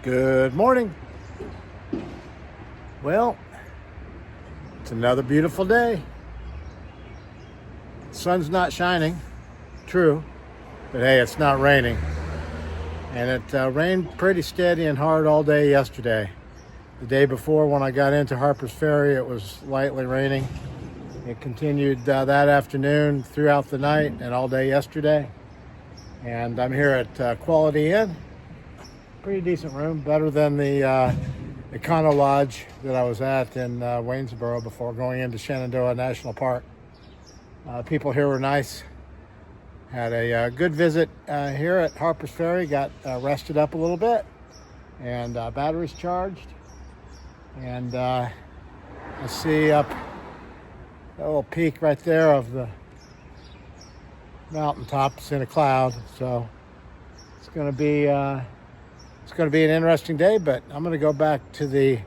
Good morning. Well, it's another beautiful day. Sun's not shining, true, but hey, it's not raining. And it rained pretty steady and hard all day yesterday. The day before, when I got into Harper's Ferry, it was lightly raining. It continued that afternoon, throughout the night, and all day yesterday. And I'm here at Quality Inn. Pretty decent room, better than the Econo Lodge that I was at in Waynesboro before going into Shenandoah National Park. People here were nice. Had a good visit here at Harper's Ferry. Got rested up a little bit, and batteries charged. And I see up that little peak right there of the mountaintop. It's in a cloud, so it's going to be an interesting day. But I'm going to go back to the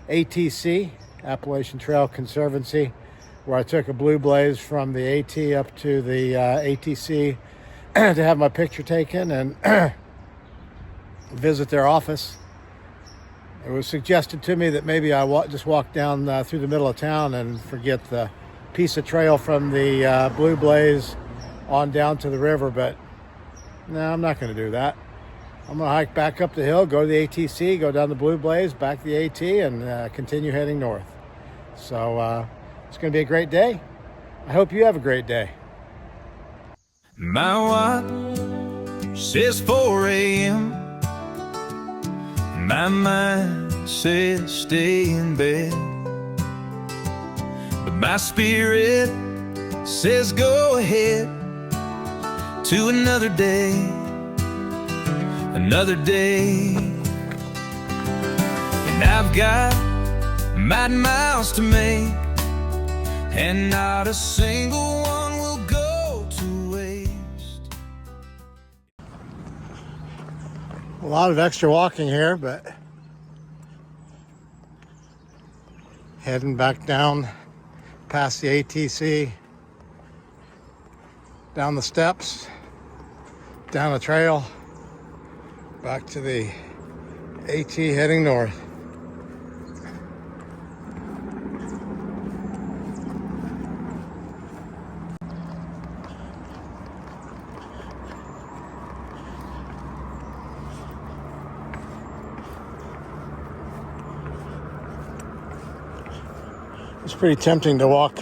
ATC, Appalachian Trail Conservancy, where I took a Blue Blaze from the AT up to the ATC to have my picture taken and visit their office. It was suggested to me that maybe I just walk down through the middle of town and forget the piece of trail from the Blue Blaze on down to the river, but no, I'm not going to do that. I'm going to hike back up the hill, go to the ATC, go down the Blue Blaze, back to the AT, and continue heading north. So it's going to be a great day. I hope you have a great day. My watch says 4 a.m. My mind says stay in bed, but my spirit says go ahead to another day, another day. And I've got miles to make, and not a single one will go to waste. A lot of extra walking here, but heading back down past the ATC, down the steps, down the trail, back to the AT heading north. It's pretty tempting to walk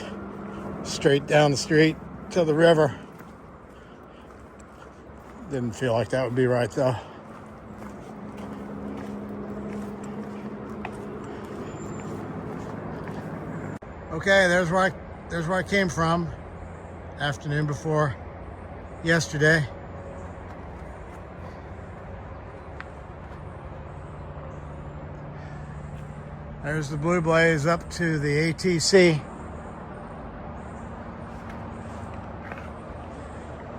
straight down the street to the river. Didn't feel like that would be right though. Okay, there's where I came from. Afternoon before yesterday. There's the Blue Blaze up to the ATC.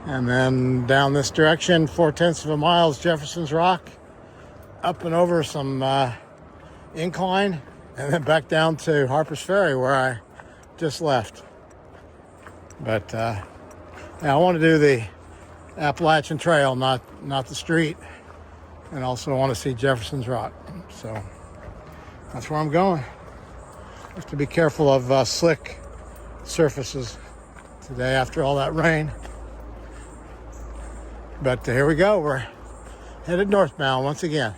And then down this direction, 4/10 of a mile is Jefferson's Rock. Up and over some incline, and then back down to Harper's Ferry where I just left. But yeah, I want to do the Appalachian Trail, not the street. And also want to see Jefferson's Rock. So that's where I'm going. Have to be careful of slick surfaces today after all that rain. But here we go. We're headed northbound once again.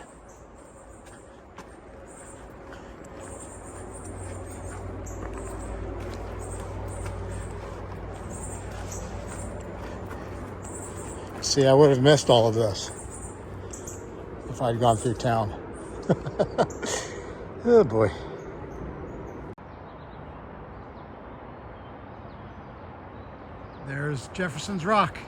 See, I would have missed all of this if I'd gone through town. Oh boy. There's Jefferson's Rock.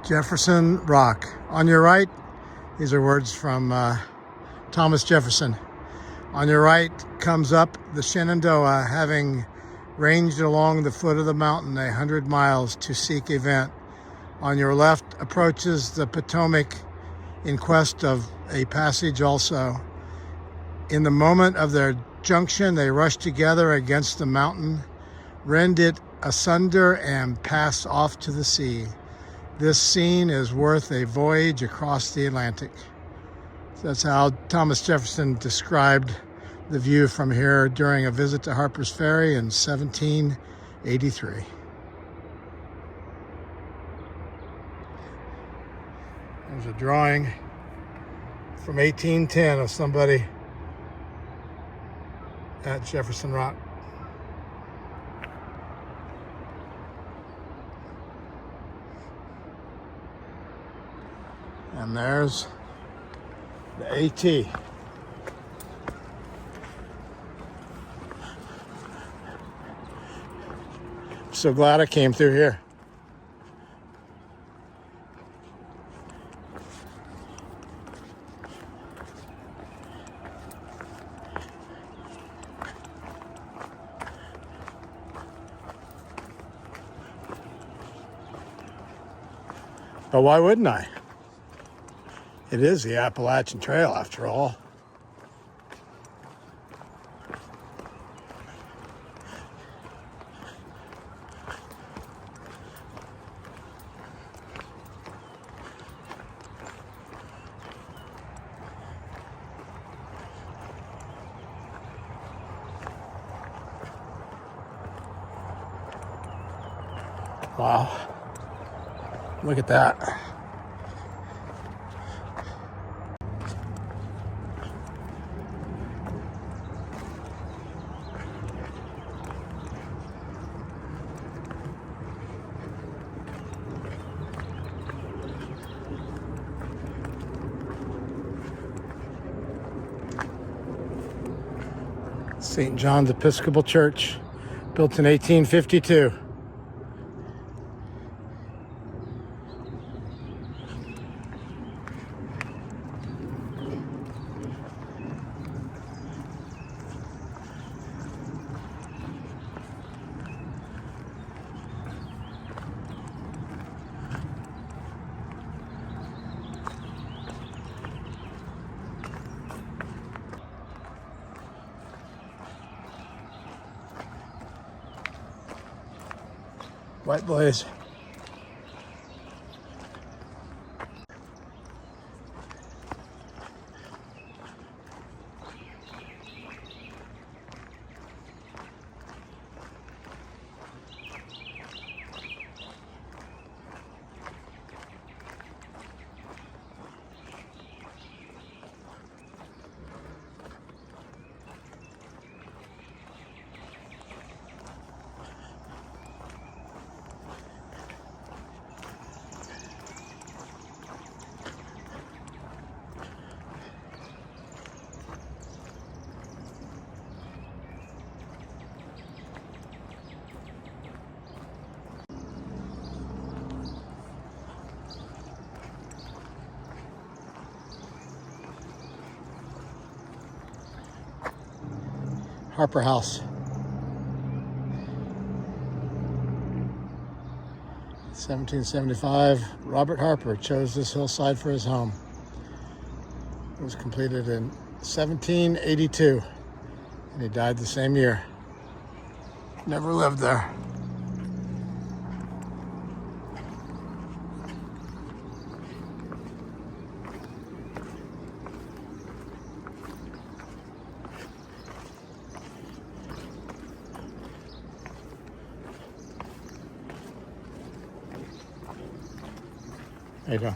Jefferson Rock. On your right, these are words from Thomas Jefferson. On your right comes up the Shenandoah, having ranged along the foot of the mountain 100 miles to seek a vent, On your left approaches the Potomac in quest of a passage also. In the moment of their junction, they rush together against the mountain, rend it asunder, and pass off to the sea. This scene is worth a voyage across the Atlantic. That's how Thomas Jefferson described the view from here during a visit to Harper's Ferry in 1783. There's a drawing from 1810 of somebody at Jefferson Rock. And there's the AT. So glad I came through here. But why wouldn't I? It is the Appalachian Trail, after all. Wow. Look at that. St. John's Episcopal Church, built in 1852. White blaze. Harper House. 1775, Robert Harper chose this hillside for his home. It was completed in 1782, and he died the same year. Never lived there. There you go.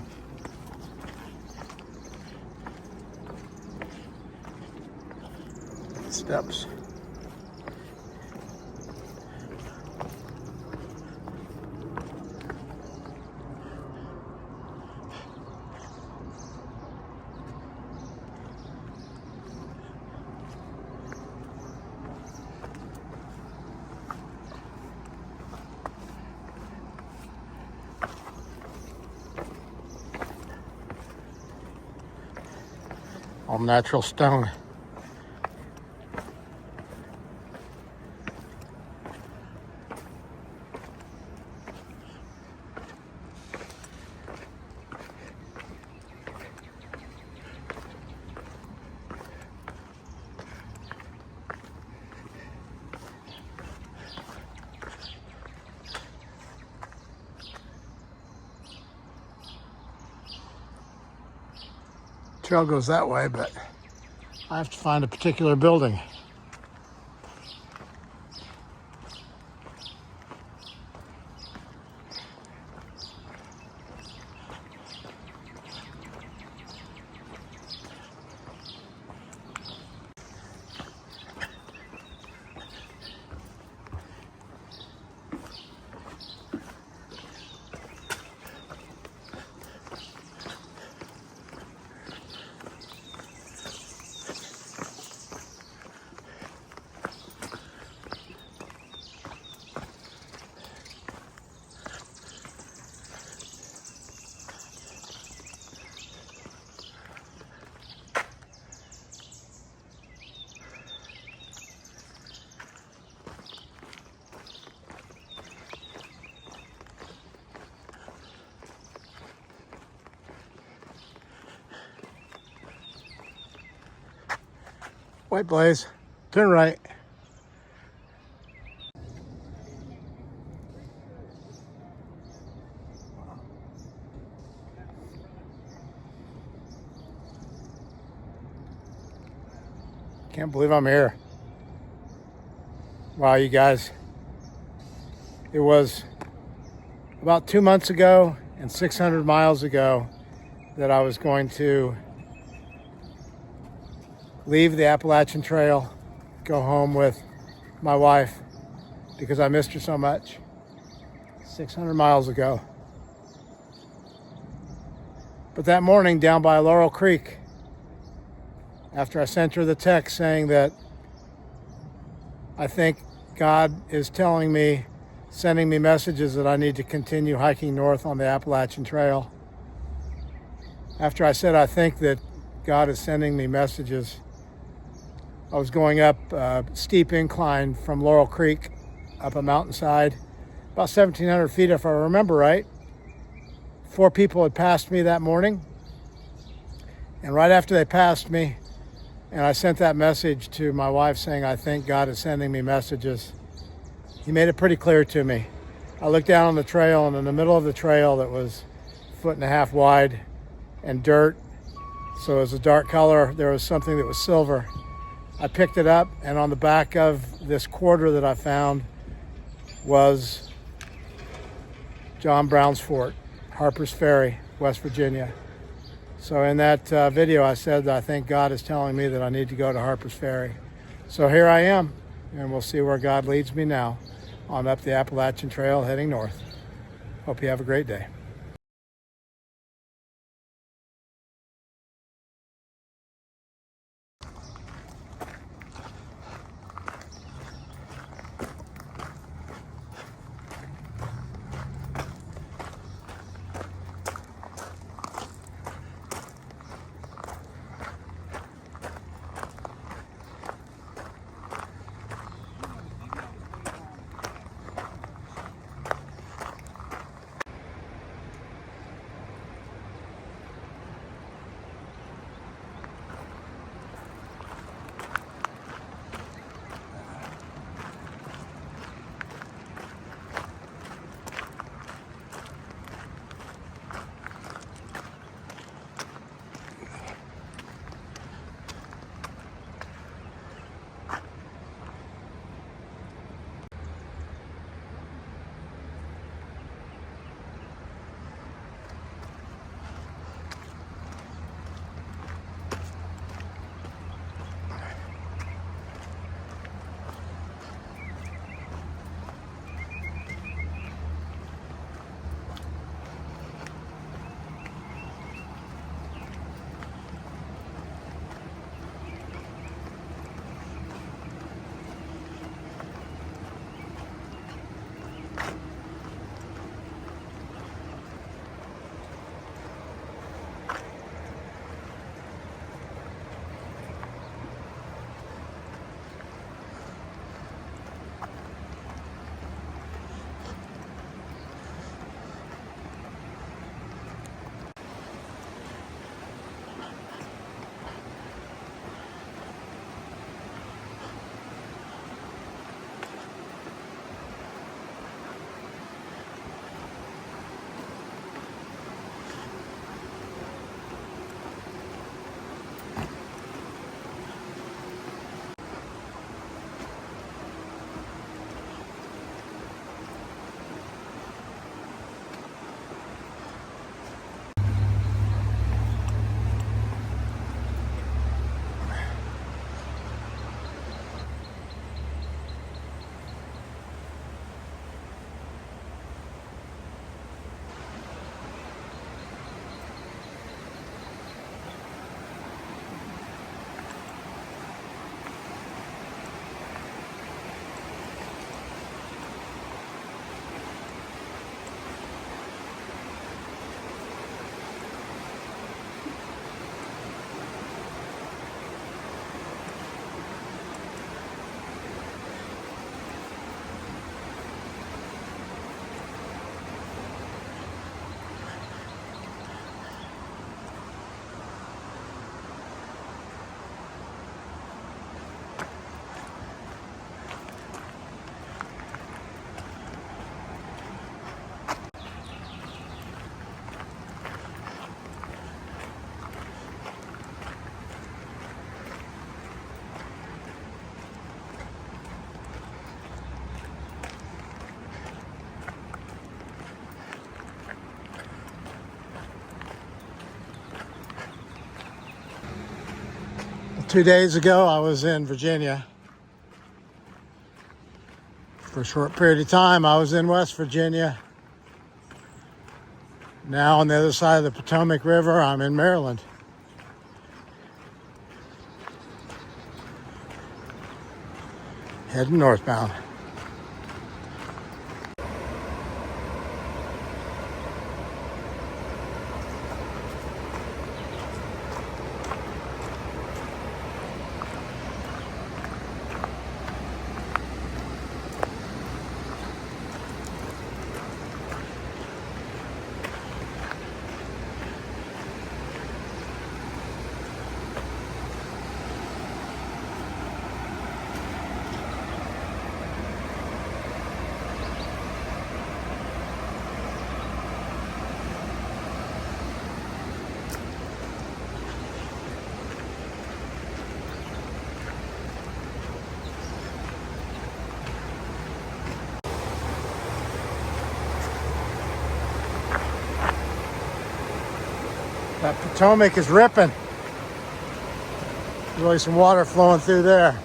Steps. All natural stone. Trail goes that way, but I have to find a particular building. White Blaze, turn right. Can't believe I'm here. Wow, you guys. It was about 2 months ago and 600 miles ago that I was going to leave the Appalachian Trail, go home with my wife because I missed her so much. 600 miles ago. But that morning down by Laurel Creek, after I sent her the text saying that I think God is telling me, sending me messages that I need to continue hiking north on the Appalachian Trail. After I said I think that God is sending me messages, I was going up a steep incline from Laurel Creek up a mountainside, about 1,700 feet if I remember right. 4 people had passed me that morning. And right after they passed me, and I sent that message to my wife saying, I think God is sending me messages, He made it pretty clear to me. I looked down on the trail, and in the middle of the trail that was 1.5 feet wide and dirt, so it was a dark color, there was something that was silver. I picked it up, and on the back of this quarter that I found was John Brown's Fort, Harper's Ferry, West Virginia. So in that video, I said that I think God is telling me that I need to go to Harper's Ferry. So here I am, and we'll see where God leads me now on up the Appalachian Trail heading north. Hope you have a great day. 2 days ago, I was in Virginia. For a short period of time, I was in West Virginia. Now on the other side of the Potomac River, I'm in Maryland. Heading northbound. That Potomac is ripping. Really some water flowing through there.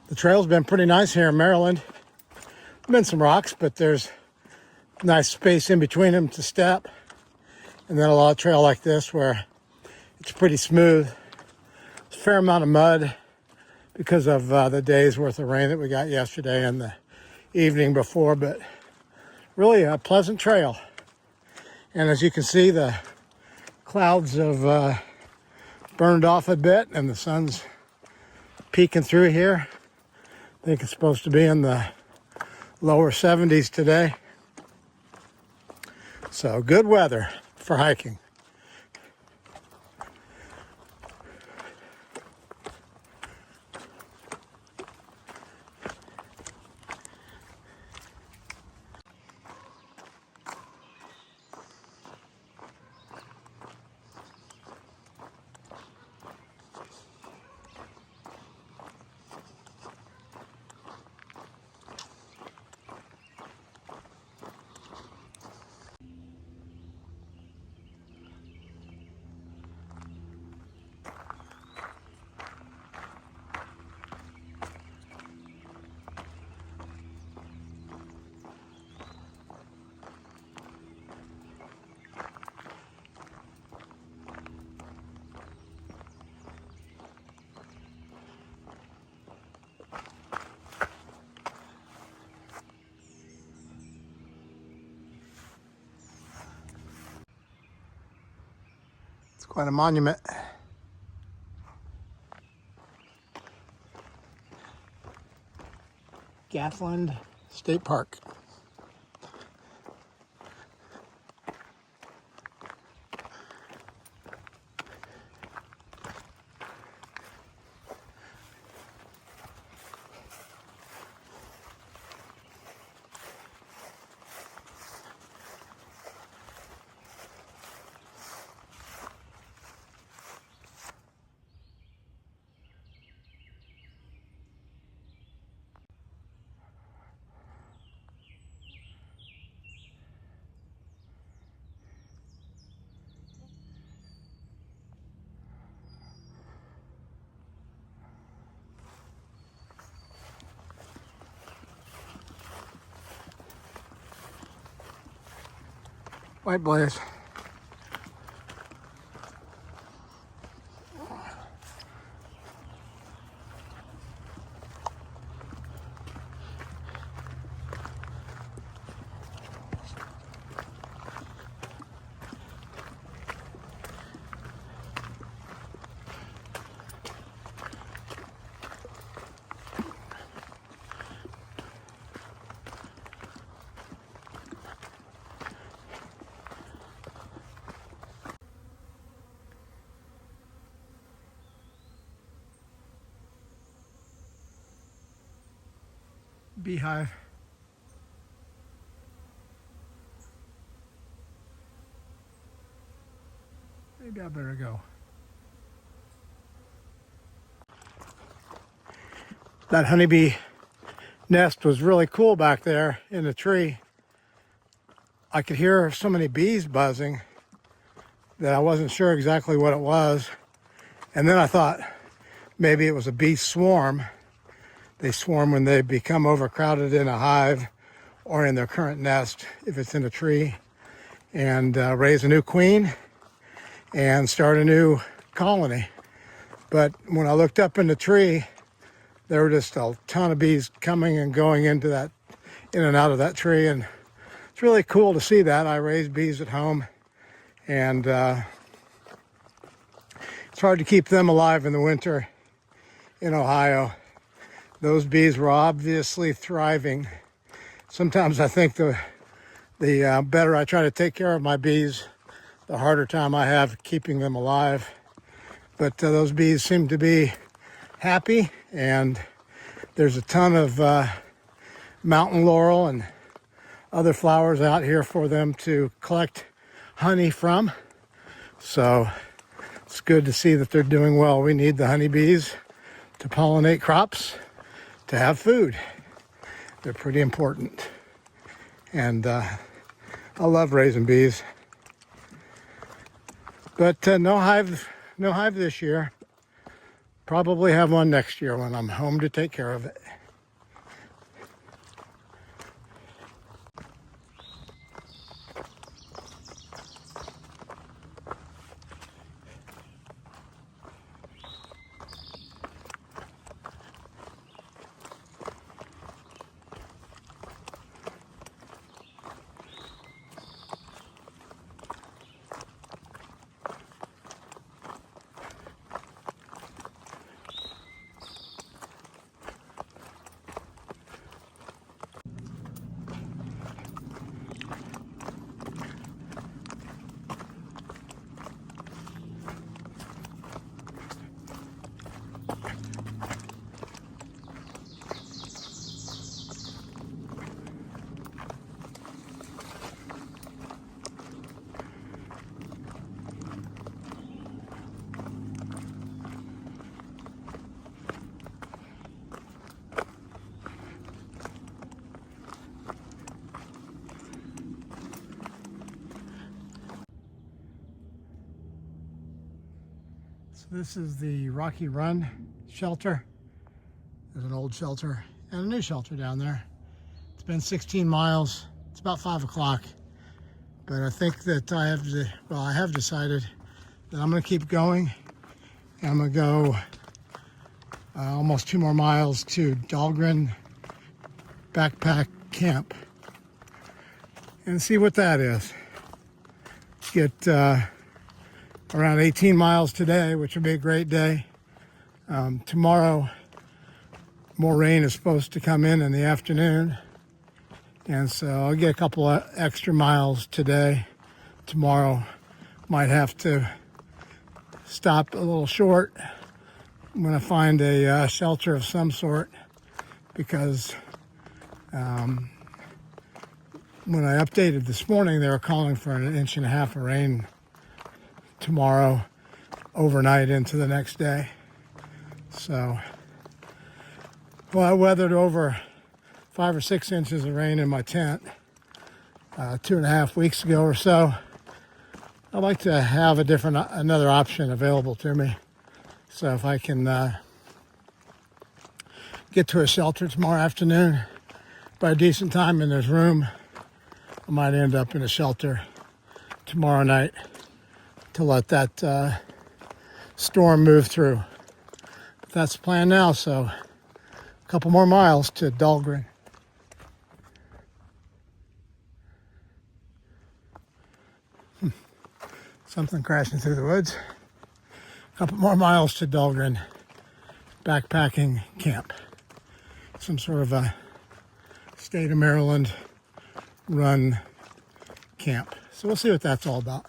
The trail's been pretty nice here in Maryland. Been some rocks, but there's nice space in between them to step. And then a lot of trail like this where it's pretty smooth. There's a fair amount of mud because of the day's worth of rain that we got yesterday and the evening before, but really a pleasant trail. And as you can see, the clouds have burned off a bit and the sun's peeking through here. I think it's supposed to be in the lower 70s today. So good weather. for hiking. It's quite a monument. Gathland State Park. White blaze. Beehive. Maybe I better go. That honeybee nest was really cool back there in the tree. I could hear so many bees buzzing that I wasn't sure exactly what it was. And then I thought maybe it was a bee swarm. They swarm when they become overcrowded in a hive or in their current nest if it's in a tree, and raise a new queen and start a new colony. But when I looked up in the tree, there were just a ton of bees coming and going in and out of that tree, and it's really cool to see that. I raise bees at home, and it's hard to keep them alive in the winter in Ohio. Those bees were obviously thriving. Sometimes I think the better I try to take care of my bees, the harder time I have keeping them alive. But those bees seem to be happy, and there's a ton of mountain laurel and other flowers out here for them to collect honey from. So it's good to see that they're doing well. We need the honeybees to pollinate crops, to have food. They're pretty important. And I love raising bees. But no hive this year. Probably have one next year when I'm home to take care of it. So this is the Rocky Run shelter. There's an old shelter and a new shelter down there. It's been 16 miles. It's about 5 o'clock. But I think that I have decided that I'm going to keep going. And I'm going to go almost 2 more miles to Dahlgren Backpack Camp and see what that is. Get around 18 miles today, which will be a great day. Tomorrow, more rain is supposed to come in the afternoon. And so I'll get a couple of extra miles today. Tomorrow, might have to stop a little short. I'm going to find a shelter of some sort because when I updated this morning, they were calling for 1.5 inches of rain tomorrow, overnight into the next day. So, well, I weathered over 5 or 6 inches of rain in my tent 2.5 weeks ago or so. I'd like to have another option available to me. So if I can get to a shelter tomorrow afternoon by a decent time and there's room, I might end up in a shelter tomorrow night to let that storm move through. But that's the plan now, so a couple more miles to Dahlgren. Something crashing through the woods. A couple more miles to Dahlgren Backpacking Camp. Some sort of a state of Maryland run camp. So we'll see what that's all about.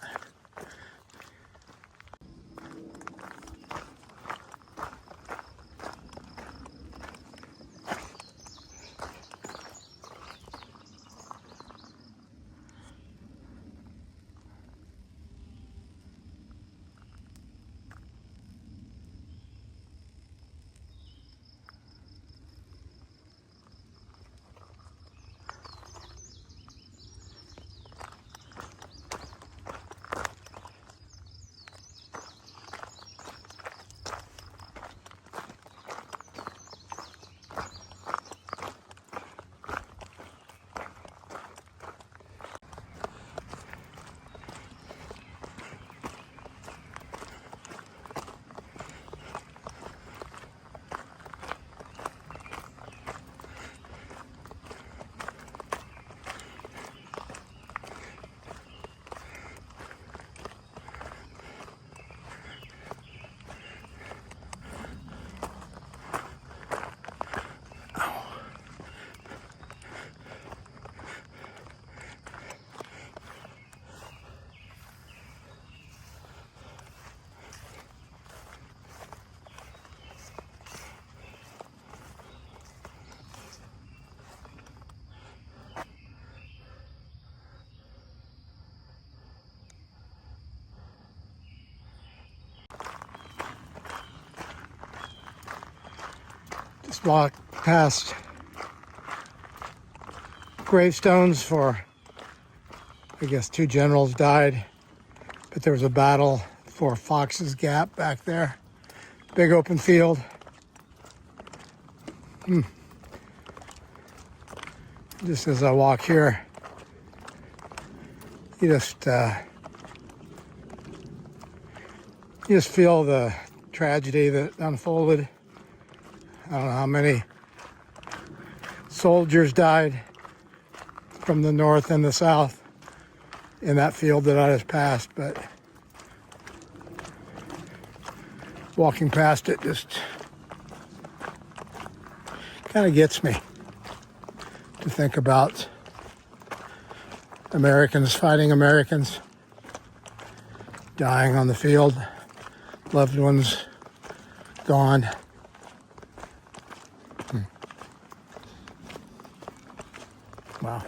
Just walked past gravestones for, I guess, 2 generals died, but there was a battle for Fox's Gap back there. Big open field. Just as I walk here, you just feel the tragedy that unfolded. I don't know how many soldiers died from the north and the south in that field that I just passed, but walking past it just kind of gets me to think about Americans fighting Americans, dying on the field, loved ones gone. Wow.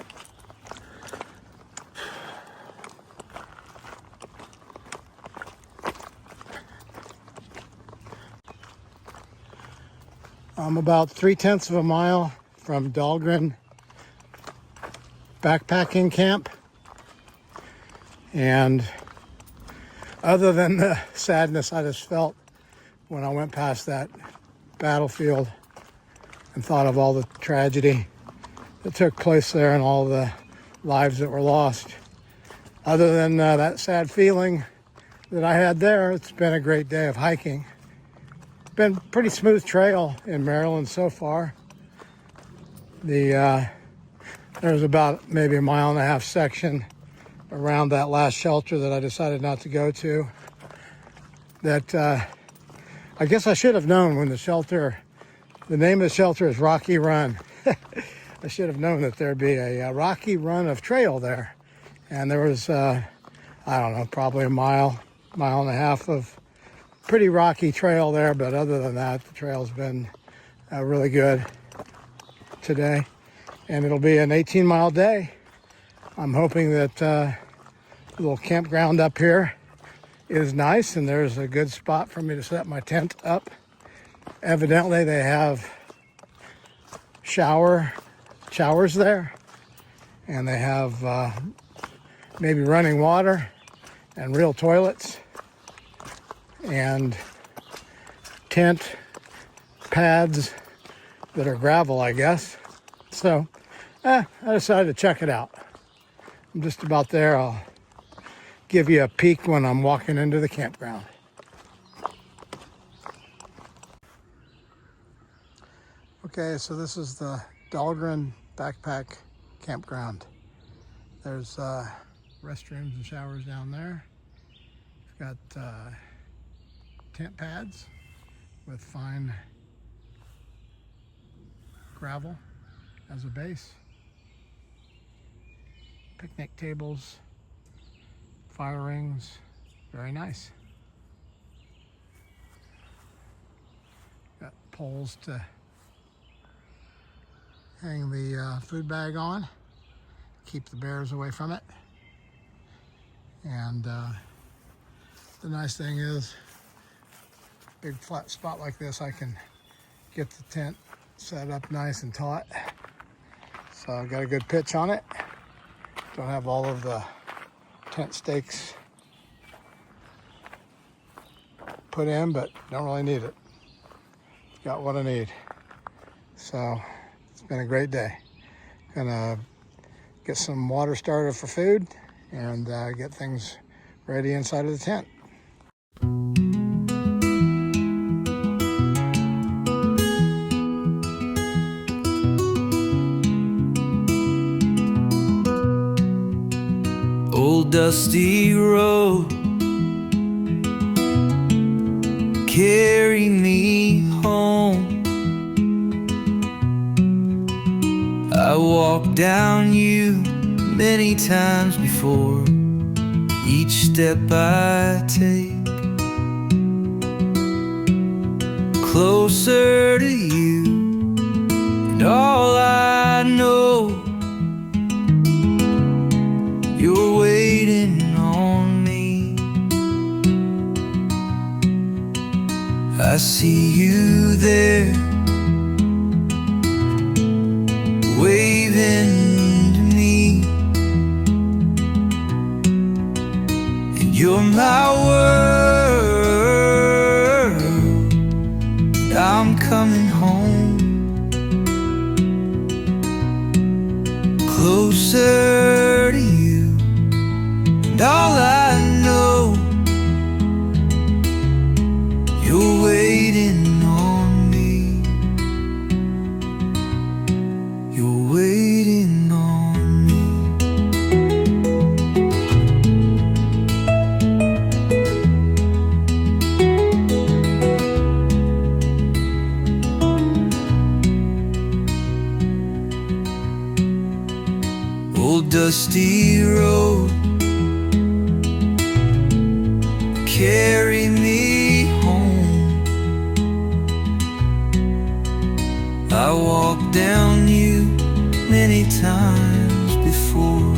I'm about 3/10 of a mile from Dahlgren Backpacking Camp. And other than the sadness I just felt when I went past that battlefield and thought of all the tragedy that took place there and all the lives that were lost. Other than that sad feeling that I had there, it's been a great day of hiking. Been a pretty smooth trail in Maryland so far. There's about maybe a 1.5 mile section around that last shelter that I decided not to go to. That I guess I should have known when the name of the shelter is Rocky Run. I should have known that there'd be a rocky run of trail there. And there was, I don't know, probably a mile and a half of pretty rocky trail there. But other than that, the trail's been really good today. And it'll be an 18-mile day. I'm hoping that the little campground up here is nice and there's a good spot for me to set my tent up. Evidently, they have showers there, and they have maybe running water and real toilets and tent pads that are gravel, I guess. So I decided to check it out. I'm just about there. I'll give you a peek when I'm walking into the campground. Okay, so this is the Dahlgren Backpack Campground. There's restrooms and showers down there. We've got tent pads with fine gravel as a base. Picnic tables, fire rings, very nice. Got poles to hang the food bag on, keep the bears away from it. And the nice thing is, big flat spot like this, I can get the tent set up nice and taut. So I've got a good pitch on it. Don't have all of the tent stakes put in, but don't really need it. Got what I need. So it's been a great day. Gonna get some water started for food and get things ready inside of the tent. Old dusty road, carry me home. I walked down you many times before. Each step I take, closer to you, and all I know, you're waiting on me. I see you there, waving to me, and you're my world. I'm coming home, closer to you, and all I know, you're waiting on me. You're waiting on me. Old dusty road, carry me home. I walked down you many times before.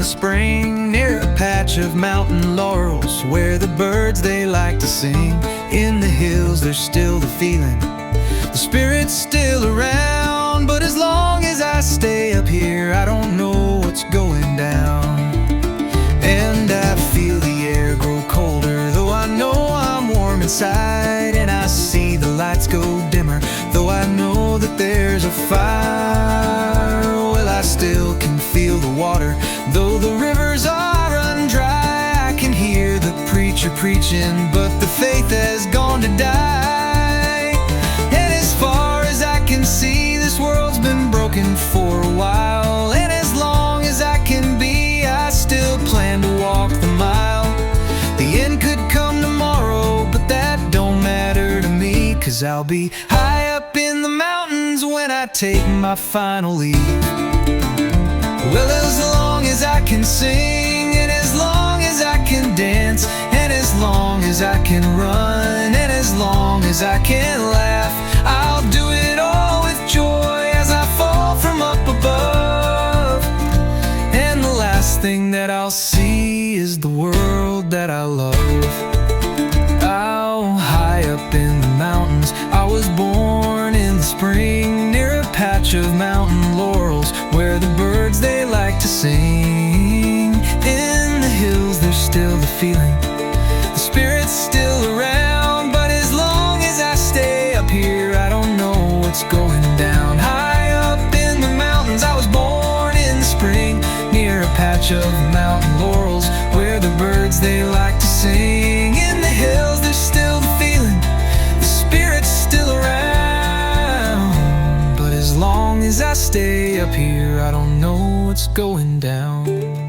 the spring, near a patch of mountain laurels where the birds they like to sing. In the hills there's still the feeling, the spirit's still around. But as long as I stay up here, I don't know what's going down. And I feel the air grow colder, though I know I'm warm inside. And I see the lights go dimmer, though I know that there's a fire. Well, I still can feel the water, though the rivers are run dry. I can hear the preacher preaching, but the faith has gone to die. And as far as I can see, this world's been broken for a while. And as long as I can be, I still plan to walk the mile. The end could come tomorrow, but that don't matter to me, 'cause I'll be high up in the mountains when I take my final leave. Well, as long as I can sing, and as long as I can dance, and as long as I can run, and as long as I can laugh, I'll do it all with joy as I fall from up above. And the last thing that I'll see is the world that I love. Oh, high up in the mountains, I was born in the spring, near a patch of mountain laurels where the birds they like to sing. In the hills there's still the feeling, the spirit's still around. But as long as I stay up here, I don't know what's going down. High up in the mountains, I was born in the spring, near a patch of mountain laurels where the birds they like to sing. In the hills there's still the feeling, the spirit's still around. But as long as I stay up here, I don't know what's going down.